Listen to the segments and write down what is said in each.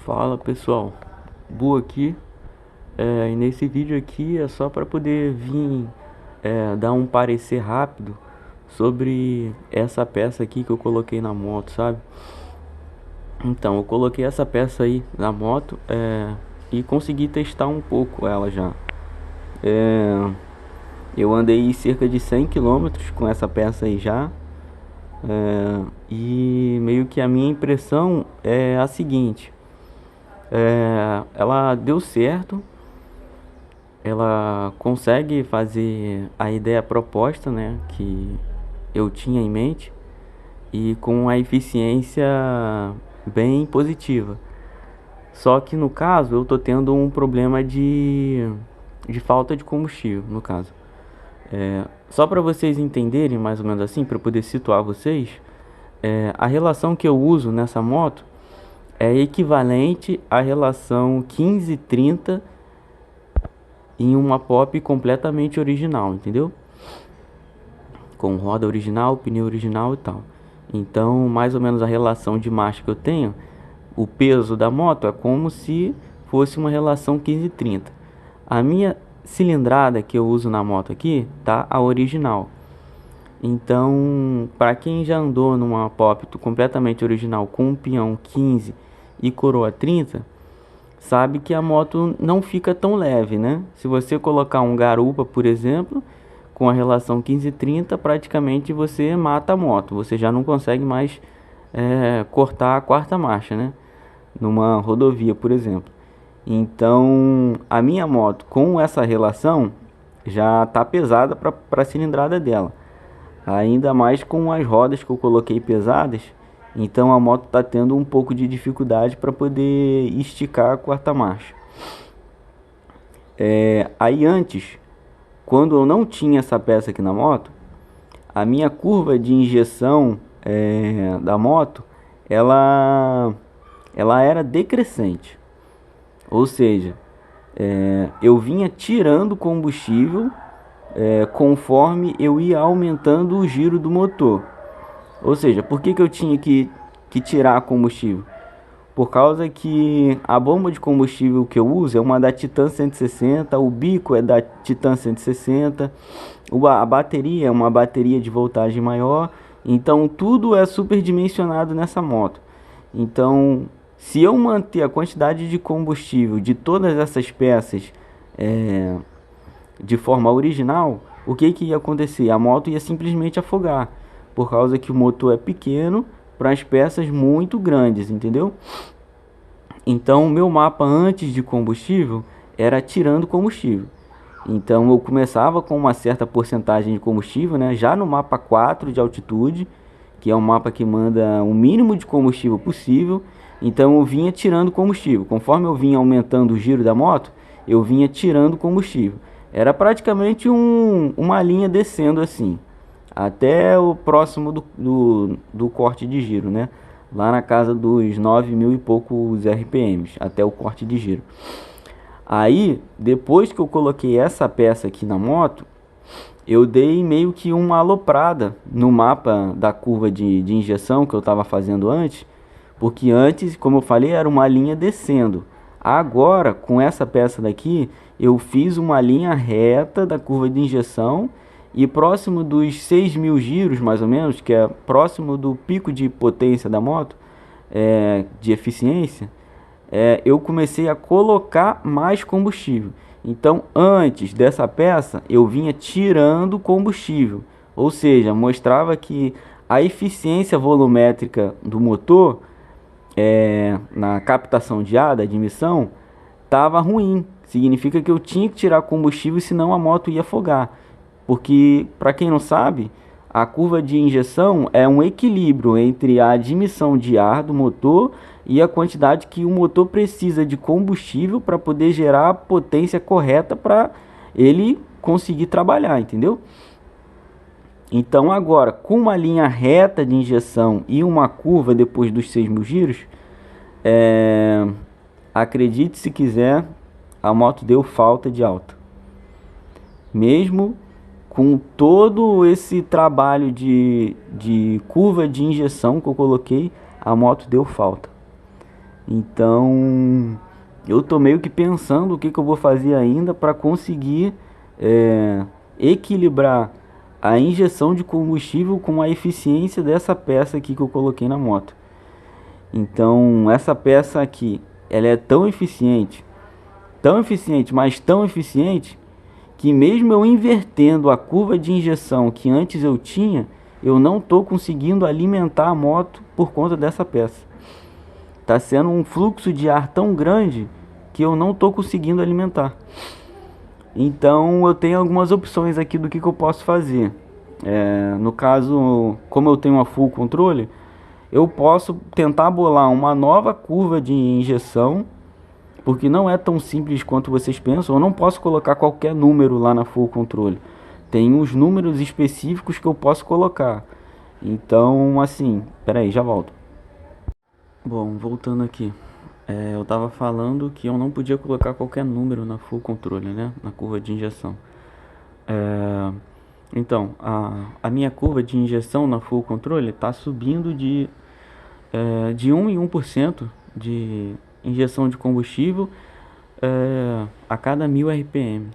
Fala pessoal, Bu aqui. E nesse vídeo aqui é só para poder vir dar um parecer rápido sobre essa peça aqui que eu coloquei na moto, sabe? Então, eu coloquei essa peça aí na moto e consegui testar um pouco ela já. É, eu andei cerca de 100 quilômetros com essa peça aí já. E meio que a minha impressão é a seguinte: ela deu certo. Ela consegue fazer a ideia proposta, né, que eu tinha em mente, e com a eficiência bem positiva. Só que no caso eu tô tendo um problema de falta de combustível, no caso. Só para vocês entenderem mais ou menos assim, para poder situar vocês, a relação que eu uso nessa moto é equivalente à relação 15-30 em uma Pop completamente original, entendeu? Com roda original, pneu original e tal. Então, mais ou menos a relação de marcha que eu tenho, o peso da moto é como se fosse uma relação 15-30. A minha cilindrada que eu uso na moto aqui tá a original. Então, para quem já andou numa Pop completamente original com um peão 15 e coroa 30, sabe que a moto não fica tão leve, né? Se você colocar um garupa, por exemplo, com a relação 15-30, praticamente você mata a moto. Você já não consegue mais cortar a quarta marcha, né? Numa rodovia, por exemplo. Então, a minha moto com essa relação já tá pesada para a cilindrada dela. Ainda mais com as rodas que eu coloquei pesadas. Então a moto está tendo um pouco de dificuldade para poder esticar a quarta marcha. Aí antes, quando eu não tinha essa peça aqui na moto, a minha curva de injeção da moto, ela era decrescente. Ou seja, eu vinha tirando combustível conforme eu ia aumentando o giro do motor. Ou seja, por que eu tinha que tirar combustível? Por causa que a bomba de combustível que eu uso é uma da Titan 160, o bico é da Titan 160, a bateria é uma bateria de voltagem maior, então tudo é superdimensionado nessa moto. Então, se eu manter a quantidade de combustível de todas essas peças de forma original, o que ia acontecer? A moto ia simplesmente afogar, por causa que o motor é pequeno para as peças muito grandes, entendeu? Então, o meu mapa antes de combustível era tirando combustível. Então, eu começava com uma certa porcentagem de combustível, né? Já no mapa 4 de altitude, que é um mapa que manda o mínimo de combustível possível. Então, eu vinha tirando combustível. Conforme eu vinha aumentando o giro da moto, eu vinha tirando combustível. Era praticamente uma linha descendo assim, até o próximo do corte de giro, né? Lá na casa dos 9.000 e poucos RPMs, até o corte de giro. Aí, depois que eu coloquei essa peça aqui na moto, eu dei meio que uma aloprada no mapa da curva de injeção que eu estava fazendo antes, porque antes, como eu falei, era uma linha descendo. Agora, com essa peça daqui, eu fiz uma linha reta da curva de injeção e próximo dos 6.000 giros, mais ou menos, que é próximo do pico de potência da moto, de eficiência, eu comecei a colocar mais combustível. Então, antes dessa peça, eu vinha tirando combustível, ou seja, mostrava que a eficiência volumétrica do motor na captação de ar, da admissão, estava ruim. Significa que eu tinha que tirar combustível, senão a moto ia afogar. Porque, para quem não sabe, a curva de injeção é um equilíbrio entre a admissão de ar do motor e a quantidade que o motor precisa de combustível para poder gerar a potência correta para ele conseguir trabalhar, entendeu? Então agora, com uma linha reta de injeção e uma curva depois dos 6.000 giros, acredite se quiser, a moto deu falta de alta. Mesmo com todo esse trabalho de curva de injeção que eu coloquei, a moto deu falta. Então eu tô meio que pensando o que que eu vou fazer ainda para conseguir é, equilibrar a injeção de combustível com a eficiência dessa peça aqui que eu coloquei na moto. Então essa peça aqui, ela é tão eficiente, mas tão eficiente que mesmo eu invertendo a curva de injeção que antes eu tinha, eu não estou conseguindo alimentar a moto por conta dessa peça. Está sendo um fluxo de ar tão grande que eu não estou conseguindo alimentar. Então eu tenho algumas opções aqui do que eu posso fazer. No caso, como eu tenho uma full controle, eu posso tentar bolar uma nova curva de injeção, porque não é tão simples quanto vocês pensam. Eu não posso colocar qualquer número lá na full controle. Tem uns números específicos que eu posso colocar. Então, assim, peraí, já volto. Bom, voltando aqui. Eu estava falando que eu não podia colocar qualquer número na full controle, né? Na curva de injeção. É, então, a minha curva de injeção na full controle está subindo de 1 em 1% de injeção de combustível a cada 1000 RPM.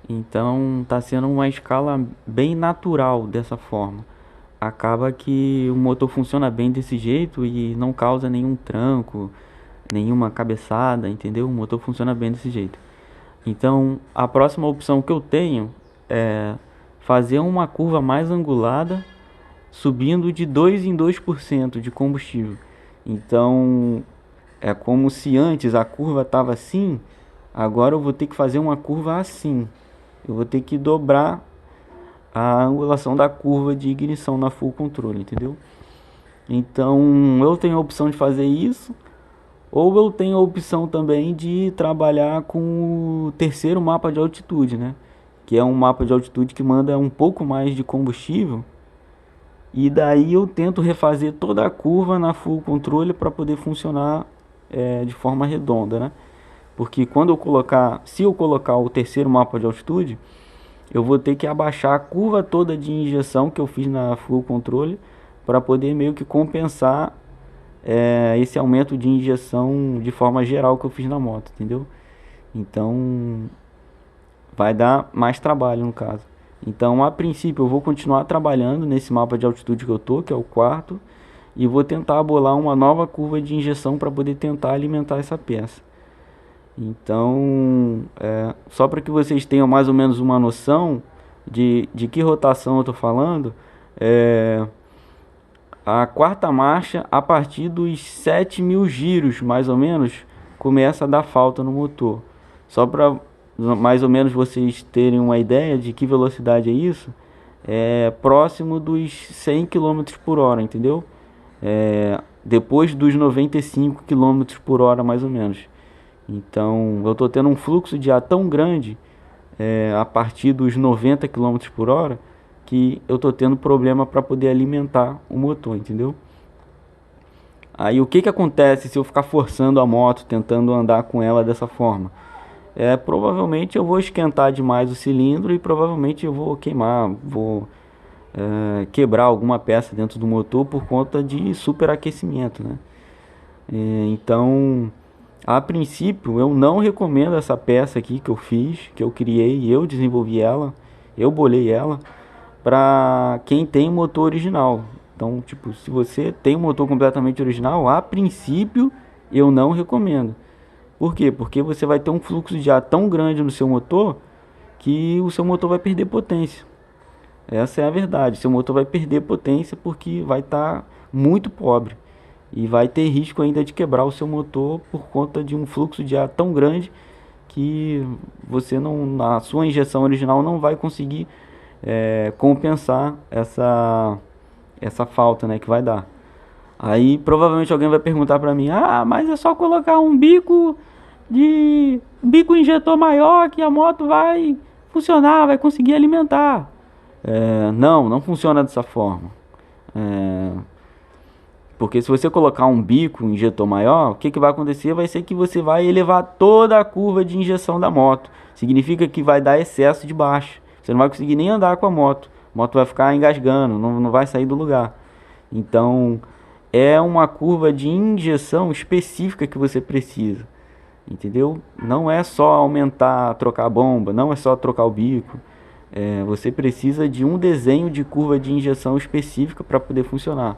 Então está sendo uma escala bem natural dessa forma. Acaba que o motor funciona bem desse jeito e não causa nenhum tranco, nenhuma cabeçada, entendeu? O motor funciona bem desse jeito. Então a próxima opção que eu tenho é fazer uma curva mais angulada, subindo de 2 em 2% de combustível. Então é como se antes a curva estava assim, agora eu vou ter que fazer uma curva assim. Eu vou ter que dobrar a angulação da curva de ignição na full controle, entendeu? Então eu tenho a opção de fazer isso, ou eu tenho a opção também de trabalhar com o terceiro mapa de altitude, né? Que é um mapa de altitude que manda um pouco mais de combustível. E daí eu tento refazer toda a curva na full controle para poder funcionar de forma redonda, né? Porque se eu colocar o terceiro mapa de altitude, eu vou ter que abaixar a curva toda de injeção que eu fiz na full controle para poder meio que compensar esse aumento de injeção de forma geral que eu fiz na moto, entendeu? Então vai dar mais trabalho no caso. Então a princípio eu vou continuar trabalhando nesse mapa de altitude que eu tô, que é o quarto, e vou tentar bolar uma nova curva de injeção para poder tentar alimentar essa peça. Então, só para que vocês tenham mais ou menos uma noção de que rotação eu estou falando, a quarta marcha, a partir dos 7.000 giros, mais ou menos, começa a dar falta no motor. Só para mais ou menos vocês terem uma ideia de que velocidade é isso, próximo dos 100 km por hora, entendeu? Depois dos 95 km por hora, mais ou menos. Então eu estou tendo um fluxo de ar tão grande a partir dos 90 km por hora que eu estou tendo problema para poder alimentar o motor, entendeu? Aí o que acontece se eu ficar forçando a moto, tentando andar com ela dessa forma? Provavelmente eu vou esquentar demais o cilindro e provavelmente eu vou queimar, vou quebrar alguma peça dentro do motor por conta de superaquecimento, né? Então a princípio, eu não recomendo essa peça aqui que eu fiz, que eu criei, eu desenvolvi ela, eu bolei ela para quem tem motor original. Então, tipo, se você tem um motor completamente original, a princípio eu não recomendo. Por quê? Porque você vai ter um fluxo de ar tão grande no seu motor que o seu motor vai perder potência. Essa é a verdade. Seu motor vai perder potência porque vai estar muito pobre. E vai ter risco ainda de quebrar o seu motor por conta de um fluxo de ar tão grande que você não, na sua injeção original não vai conseguir compensar essa falta, né, que vai dar. Aí provavelmente alguém vai perguntar para mim: ah, mas é só colocar um bico injetor maior que a moto vai funcionar, vai conseguir alimentar. Não funciona dessa forma. Porque se você colocar um bico, um injetor maior, o que vai acontecer vai ser que você vai elevar toda a curva de injeção da moto. Significa que vai dar excesso de baixo. Você não vai conseguir nem andar com a moto. A moto vai ficar engasgando, não vai sair do lugar. Então, é uma curva de injeção específica que você precisa, entendeu? Não é só aumentar, trocar a bomba, não é só trocar o bico. Você precisa de um desenho de curva de injeção específica para poder funcionar.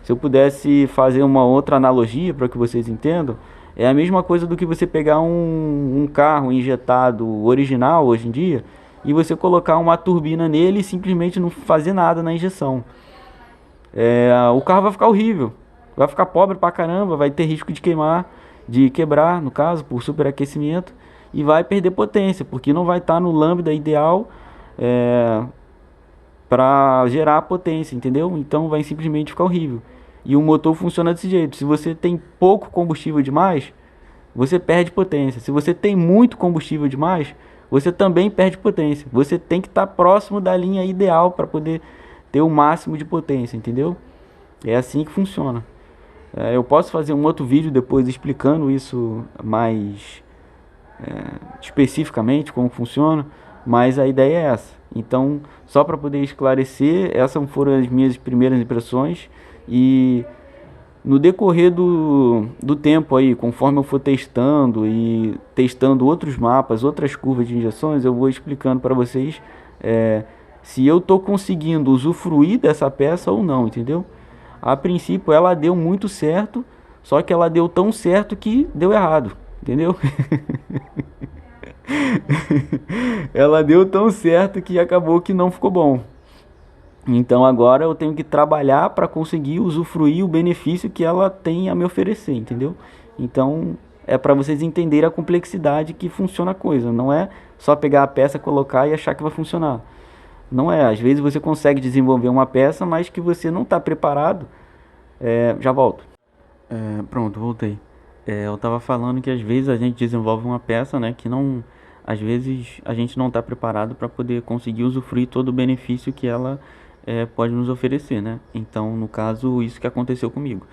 Se eu pudesse fazer uma outra analogia para que vocês entendam, é a mesma coisa do que você pegar um carro injetado original hoje em dia e você colocar uma turbina nele e simplesmente não fazer nada na injeção. O carro vai ficar horrível, vai ficar pobre pra caramba, vai ter risco de queimar, de quebrar, no caso, por superaquecimento, e vai perder potência, porque não vai estar no lambda ideal para gerar potência, entendeu? Então vai simplesmente ficar horrível. E o motor funciona desse jeito. Se você tem pouco combustível demais, você perde potência. Se você tem muito combustível demais, você também perde potência. Você tem que estar próximo da linha ideal para poder ter o máximo de potência, entendeu? É assim que funciona. Eu posso fazer um outro vídeo depois explicando isso mais especificamente como funciona, mas a ideia é essa. Então, só para poder esclarecer, essas foram as minhas primeiras impressões, e no decorrer do tempo aí, conforme eu for testando e testando outros mapas, outras curvas de injeções, eu vou explicando para vocês se eu estou conseguindo usufruir dessa peça ou não, entendeu? A princípio ela deu muito certo, só que ela deu tão certo que deu errado, entendeu? Ela deu tão certo que acabou que não ficou bom. Então agora eu tenho que trabalhar para conseguir usufruir o benefício que ela tem a me oferecer, entendeu? Então é para vocês entenderem a complexidade que funciona a coisa. Não é só pegar a peça, colocar e achar que vai funcionar. Não é. Às vezes você consegue desenvolver uma peça, mas que você não está preparado. Já volto. Pronto, voltei. Eu estava falando que às vezes a gente desenvolve uma peça, né, que não, às vezes a gente não está preparado para poder conseguir usufruir todo o benefício que ela pode nos oferecer, né? Então, no caso, isso que aconteceu comigo.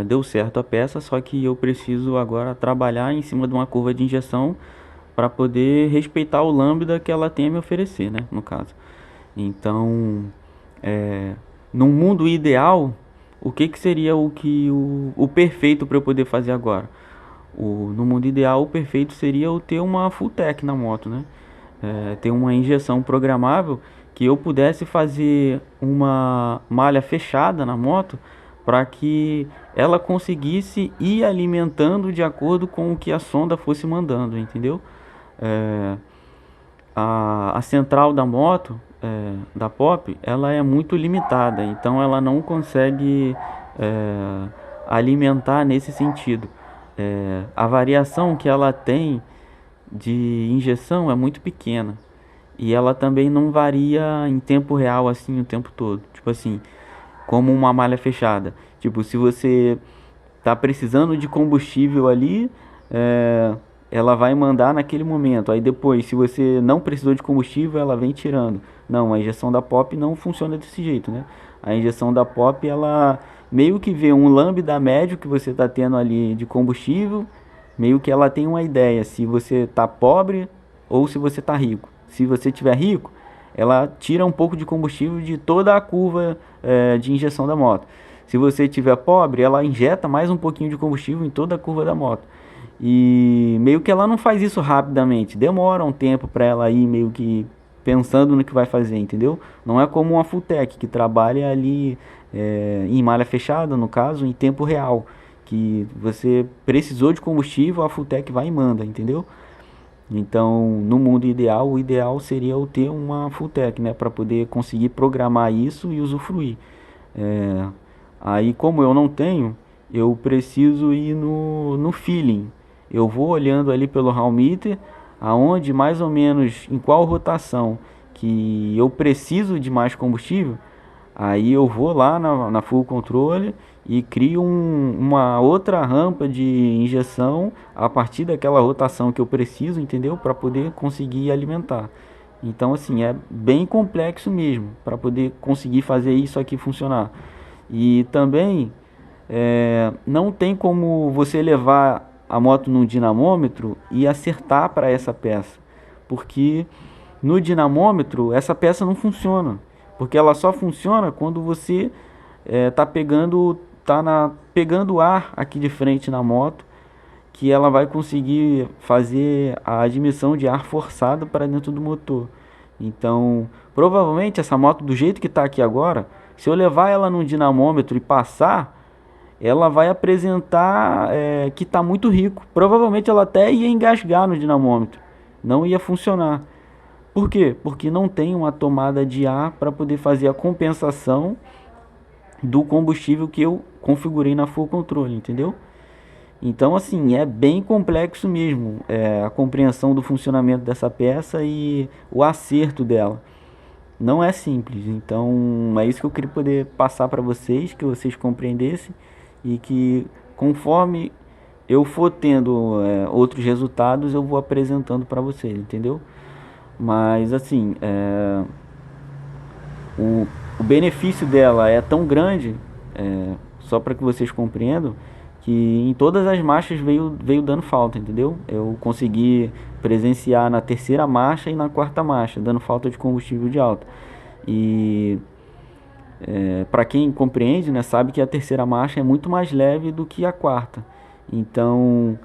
Deu certo a peça, só que eu preciso agora trabalhar em cima de uma curva de injeção para poder respeitar o lambda que ela tem a me oferecer, né, no caso. Então, num mundo ideal, o que seria o perfeito para eu poder fazer agora? No mundo ideal, o perfeito seria eu ter uma full tech na moto, né? Ter uma injeção programável que eu pudesse fazer uma malha fechada na moto para que ela conseguisse ir alimentando de acordo com o que a sonda fosse mandando, entendeu? A central da moto, da Pop, ela é muito limitada, então ela não consegue alimentar nesse sentido. A variação que ela tem de injeção é muito pequena, e ela também não varia em tempo real assim o tempo todo, tipo assim, como uma malha fechada. Tipo, se você tá precisando de combustível ali, ela vai mandar naquele momento. Aí depois, se você não precisou de combustível, ela vem tirando. Não, a injeção da Pop não funciona desse jeito, né? A injeção da Pop, ela meio que vê um lambda médio que você está tendo ali de combustível, meio que ela tem uma ideia se você tá pobre ou se você tá rico. Se você tiver rico, ela tira um pouco de combustível de toda a curva de injeção da moto. Se você tiver pobre, ela injeta mais um pouquinho de combustível em toda a curva da moto. E meio que ela não faz isso rapidamente, demora um tempo para ela ir meio que pensando no que vai fazer, entendeu? Não é como uma Fulltech que trabalha ali em malha fechada, no caso, em tempo real, que você precisou de combustível, a Fulltech vai e manda, entendeu? Então, no mundo ideal, o ideal seria eu ter uma Fulltech, né, para poder conseguir programar isso e usufruir. Aí, como eu não tenho, eu preciso ir no feeling. Eu vou olhando ali pelo Hall Meter, aonde mais ou menos, em qual rotação que eu preciso de mais combustível, aí eu vou lá na Full Control e crio uma outra rampa de injeção a partir daquela rotação que eu preciso, entendeu? Para poder conseguir alimentar. Então, assim, é bem complexo mesmo para poder conseguir fazer isso aqui funcionar. E também não tem como você levar a moto num dinamômetro e acertar para essa peça, porque no dinamômetro essa peça não funciona, porque ela só funciona quando você pegando ar aqui de frente na moto, que ela vai conseguir fazer a admissão de ar forçado para dentro do motor. Então, provavelmente essa moto do jeito que está aqui agora, se eu levar ela num dinamômetro e passar, ela vai apresentar que está muito rico. Provavelmente ela até ia engasgar no dinamômetro, não ia funcionar. Por quê? Porque não tem uma tomada de ar para poder fazer a compensação do combustível que eu configurei na Full Control, entendeu? Então, assim, é bem complexo mesmo a compreensão do funcionamento dessa peça e o acerto dela. Não é simples. Então, é isso que eu queria poder passar para vocês, que vocês compreendessem e que conforme eu for tendo outros resultados, eu vou apresentando para vocês, entendeu? Mas, assim, o, o benefício dela é tão grande, só para que vocês compreendam, que em todas as marchas veio dando falta, entendeu? Eu consegui presenciar na terceira marcha e na quarta marcha, dando falta de combustível de alta. E para quem compreende, né, sabe que a terceira marcha é muito mais leve do que a quarta. Então,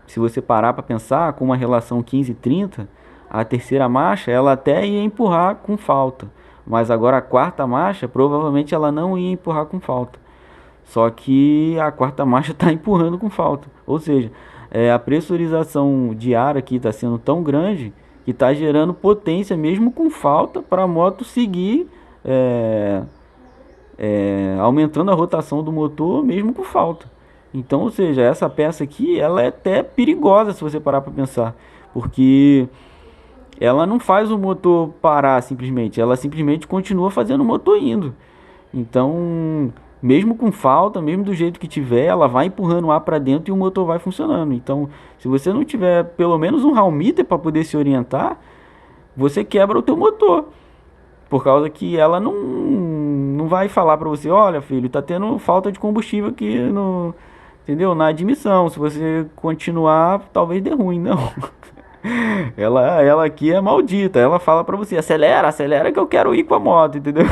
se você parar para pensar, com uma relação 15-30, a terceira marcha ela até ia empurrar com falta, mas agora a quarta marcha provavelmente ela não ia empurrar com falta. Só que a quarta marcha está empurrando com falta. Ou seja, a pressurização de ar aqui está sendo tão grande que está gerando potência mesmo com falta para a moto seguir aumentando a rotação do motor mesmo com falta. Então, ou seja, essa peça aqui ela é até perigosa se você parar para pensar, porque ela não faz o motor parar simplesmente, ela simplesmente continua fazendo o motor indo. Então, mesmo com falta, mesmo do jeito que tiver, ela vai empurrando o ar para dentro e o motor vai funcionando. Então, se você não tiver pelo menos um Halmeter para poder se orientar, você quebra o teu motor. Por causa que ela não vai falar para você, olha filho, tá tendo falta de combustível aqui no, entendeu? Na admissão. Se você continuar, talvez dê ruim, não. Ela aqui é maldita. Ela fala para você, acelera, acelera que eu quero ir com a moto, entendeu?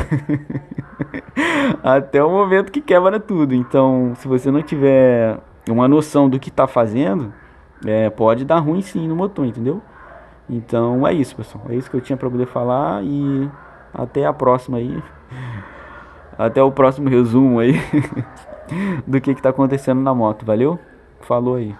Até o momento que quebra tudo. Então, se você não tiver uma noção do que está fazendo, pode dar ruim sim no motor, entendeu? Então é isso, pessoal. É isso que eu tinha para poder falar e até a próxima aí. Até o próximo resumo aí do que está acontecendo na moto. Valeu? Falou aí.